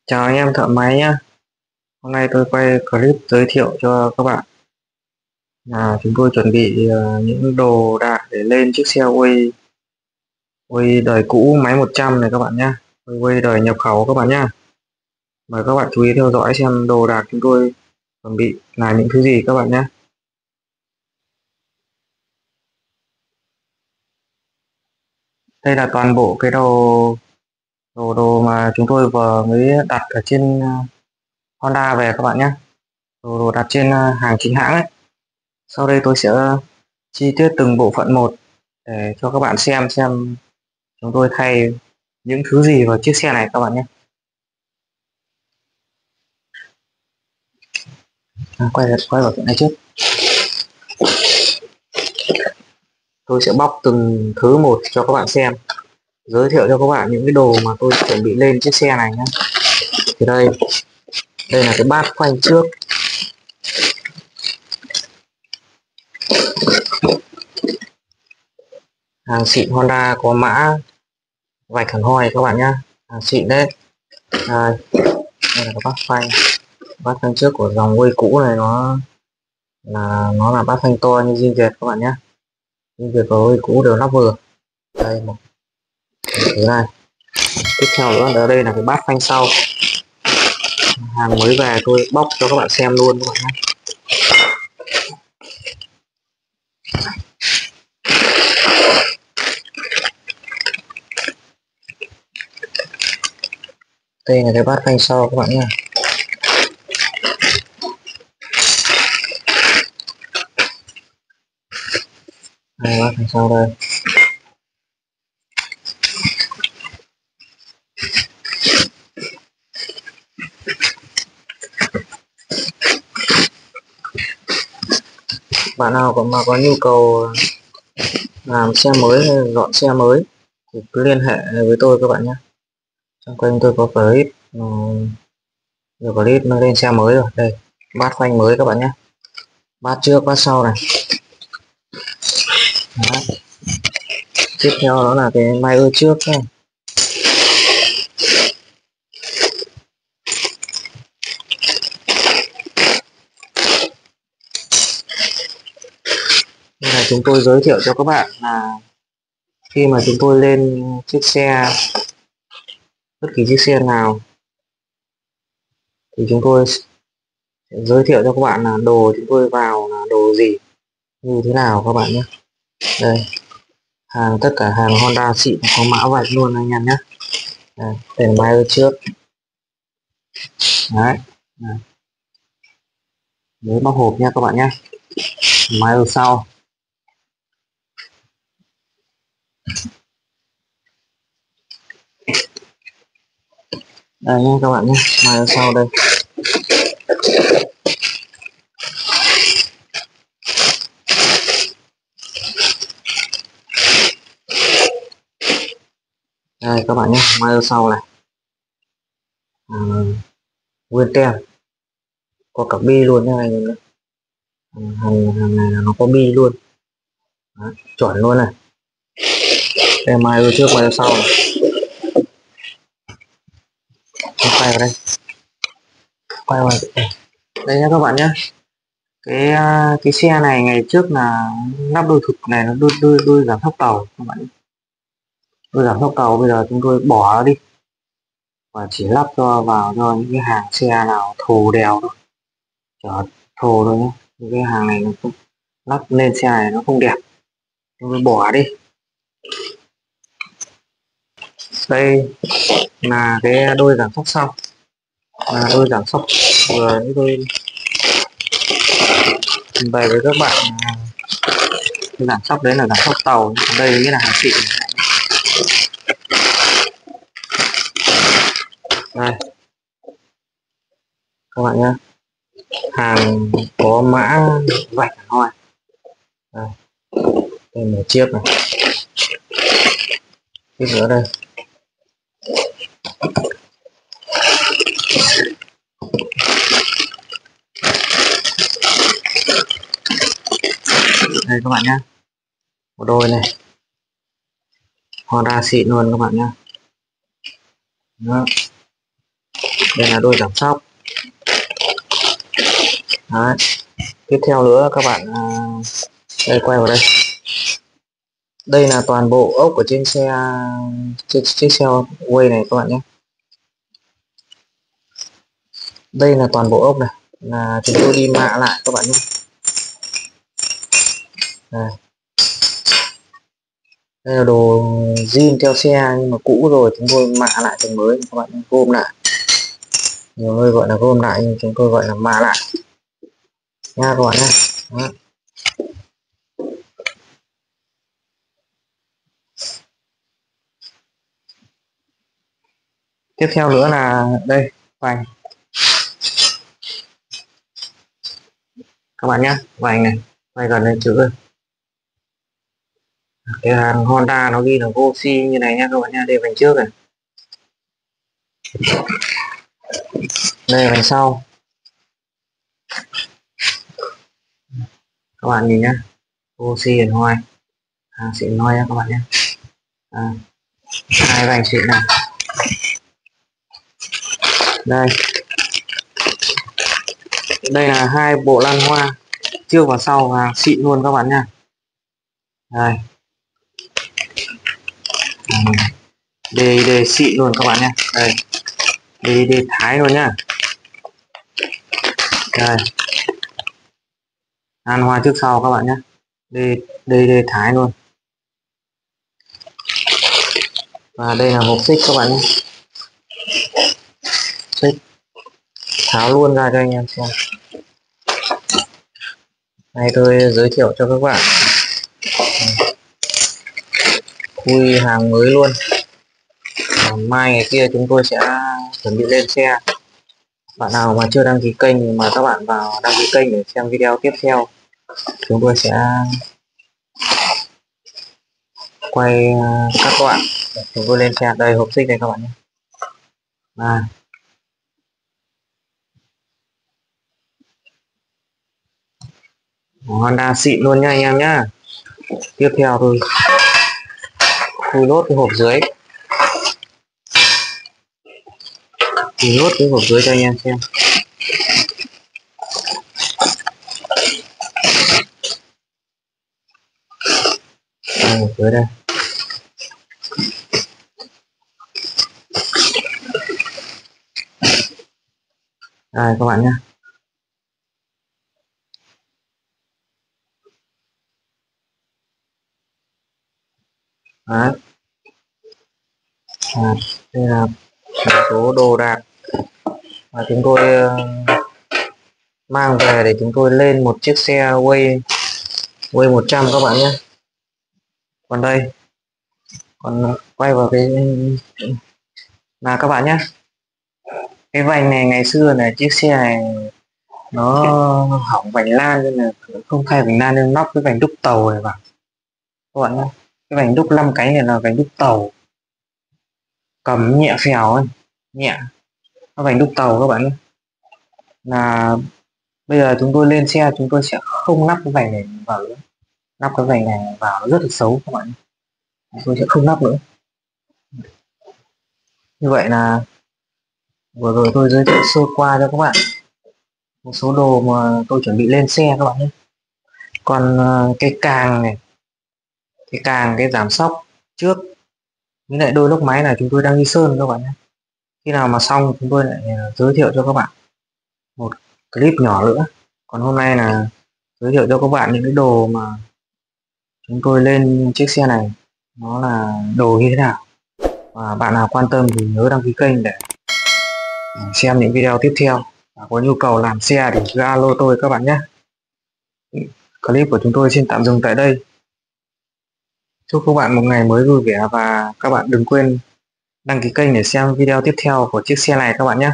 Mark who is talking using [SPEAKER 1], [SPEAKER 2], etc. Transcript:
[SPEAKER 1] Chào anh em thợ máy nhé. Hôm nay tôi quay clip giới thiệu cho các bạn là chúng tôi chuẩn bị những đồ đạc để lên chiếc xe Way đời cũ máy 100 này các bạn nhé. Way đời nhập khẩu các bạn nhé. Mời các bạn chú ý theo dõi xem đồ đạc chúng tôi chuẩn bị là những thứ gì các bạn nhé. Đây là toàn bộ cái đồ đồ đồ mà chúng tôi vừa mới đặt ở trên Honda về các bạn nhé. Đồ đặt trên hàng chính hãng ấy. Sau đây tôi sẽ chi tiết từng bộ phận một để cho các bạn xem chúng tôi thay những thứ gì vào chiếc xe này các bạn nhé. Quay vào cái này trước. Tôi sẽ bóc từng thứ một cho các bạn xem, giới thiệu cho các bạn những cái đồ mà tôi chuẩn bị lên chiếc xe này nhé. Thì đây là cái bát phanh trước. Hàng xịn Honda, có mã vạch hẳn hoi các bạn nhé, hàng xịn đấy. Đây là cái bát phanh trước của dòng Way cũ này, nó là bát phanh to như zin Việt các bạn nhé. Zin Việt và Way cũ đều lắp vừa. Đây một thứ này. Tiếp theo nữa ở đây là cái bát phanh sau, hàng mới về tôi bóc cho các bạn xem luôn các bạn nhé. Đây là cái bát phanh sau các bạn nhé. Đây, bát phanh sau đây. Bạn nào mà có nhu cầu làm xe mới hay dọn xe mới thì cứ liên hệ với tôi các bạn nhé. Trong kênh tôi có clip nhiều clip nó lên xe mới rồi. Đây bát phanh mới các bạn nhé, bát trước bát sau này. Đó. Tiếp theo đó là cái mai ơ trước này. Đây là chúng tôi giới thiệu cho các bạn là khi mà chúng tôi lên chiếc xe, bất kỳ chiếc xe nào thì chúng tôi sẽ giới thiệu cho các bạn là đồ chúng tôi vào là đồ gì, như thế nào các bạn nhé. Đây tất cả hàng Honda xịn có mã vạch luôn anh em nhé. Đây là mai ơ trước đấy, mới bóc hộp nha các bạn nhé. Mai ơ sau, đây nhé các bạn nhé, mai ơ sau đây. Đây các bạn nhé, mai ơ sau này, nguyên tem, có cả bi luôn nha anh em. Hàng này là nó có bi luôn. Đó, chuẩn luôn này. Đây mai ơ trước mai ơ sau này. Quay vào đây, quay vào đây nhé các bạn nhé. Cái xe này ngày trước là lắp đôi thục này, nó đôi giảm tốc tàu các bạn. Đôi giảm tốc tàu bây giờ chúng tôi bỏ nó đi và chỉ lắp vào cho những cái hàng xe nào thồ đèo thôi, chở thồ thôi nhé. Những cái hàng này nó không lắp lên xe này nó không đẹp, chúng tôi bỏ đi. Đây là cái đôi giảm sóc sau, là đôi giảm sóc vừa như tôi trình bày với các bạn. Cái giảm sóc đấy là giảm sóc tàu, còn đây nghĩa là hàng xịn. Đây các bạn nhé, hàng có mã vạch hoi. Đây một chiếc này, chiếc nữa đây. Đây các bạn nhé, một đôi này, Honda xịn luôn các bạn nhé. Đó. Đây là đôi giảm sóc. Đấy. Tiếp theo nữa các bạn đây, quay vào đây. Đây là toàn bộ ốc ở trên xe, chiếc xe Way này các bạn nhé. Đây là toàn bộ ốc này, là chúng tôi đi mạ lại các bạn nhé. Đây là đồ zin theo xe nhưng mà cũ rồi, chúng tôi mạ lại thành mới các bạn, gom lại. Nhiều người gọi là gom lại nhưng chúng tôi gọi là mạ lại nha các bạn nhé. Đó. Tiếp theo nữa là đây, vành các bạn nhé, vành này, quay gần lên chữ đây. Cái hàng Honda nó ghi là Goshi như này nha các bạn nha. Đây vành trước này, đây là vành sau. Các bạn nhìn nhá, Goshi and White, hàng xịn noi nha các bạn nhé. Hai vành xịn này. Đây là hai bộ lan hoa trước và sau, hàng xịn luôn các bạn nha. Đây, DD xịn luôn các bạn nhé. Đây, DD Thái luôn nhá. Đây, lan hoa trước sau các bạn nhé. DD Thái luôn. Và đây là hộp xích các bạn nhé. Xích tháo luôn ra cho anh em xem. Này tôi giới thiệu cho các bạn, khui hàng mới luôn. Mai ngày kia chúng tôi sẽ chuẩn bị lên xe. Bạn nào mà chưa đăng ký kênh mà các bạn vào đăng ký kênh để xem video tiếp theo. Chúng tôi sẽ quay các đoạn để chúng tôi lên xe. Đây hộp xích đây các bạn nhé. Honda xịn luôn nha anh em nhá. Tiếp theo tôi khui lốt cái hộp dưới. Khui lốt cái hộp dưới cho anh em xem. Đây, hộp dưới đây. Đây các bạn nhé. Đấy. Đây là một số đồ đạc mà chúng tôi mang về để chúng tôi lên một chiếc xe Way 100 các bạn nhé. Còn đây, còn quay vào cái là các bạn nhé. Cái vành này ngày xưa là chiếc xe này nó hỏng vành lan nên là không thay vành lan, nên lắp cái vành đúc tàu này vào các bạn nhé. Cái vành đúc 5 cánh này là vành đúc tàu, cầm nhẹ phèo ấy, nhẹ. Cái vành đúc tàu các bạn nhé. Là bây giờ chúng tôi lên xe chúng tôi sẽ không lắp cái vành này vào nữa. Lắp cái vành này vào nó rất là xấu các bạn. Tôi sẽ không lắp nữa. Như vậy là vừa rồi tôi giới thiệu sơ qua cho các bạn một số đồ mà tôi chuẩn bị lên xe các bạn nhé. Còn cái càng này, cái giảm sóc trước với lại đôi lốc máy là chúng tôi đang đi sơn các bạn nhé. Khi nào mà xong chúng tôi lại giới thiệu cho các bạn một clip nhỏ nữa. Còn hôm nay là giới thiệu cho các bạn những cái đồ mà chúng tôi lên chiếc xe này nó là đồ như thế nào. Và bạn nào quan tâm thì nhớ đăng ký kênh để xem những video tiếp theo. Và có nhu cầu làm xe thì cứ alo tôi các bạn nhé. Clip của chúng tôi xin tạm dừng tại đây. Chúc các bạn một ngày mới vui vẻ và các bạn đừng quên đăng ký kênh để xem video tiếp theo của chiếc xe này các bạn nhé.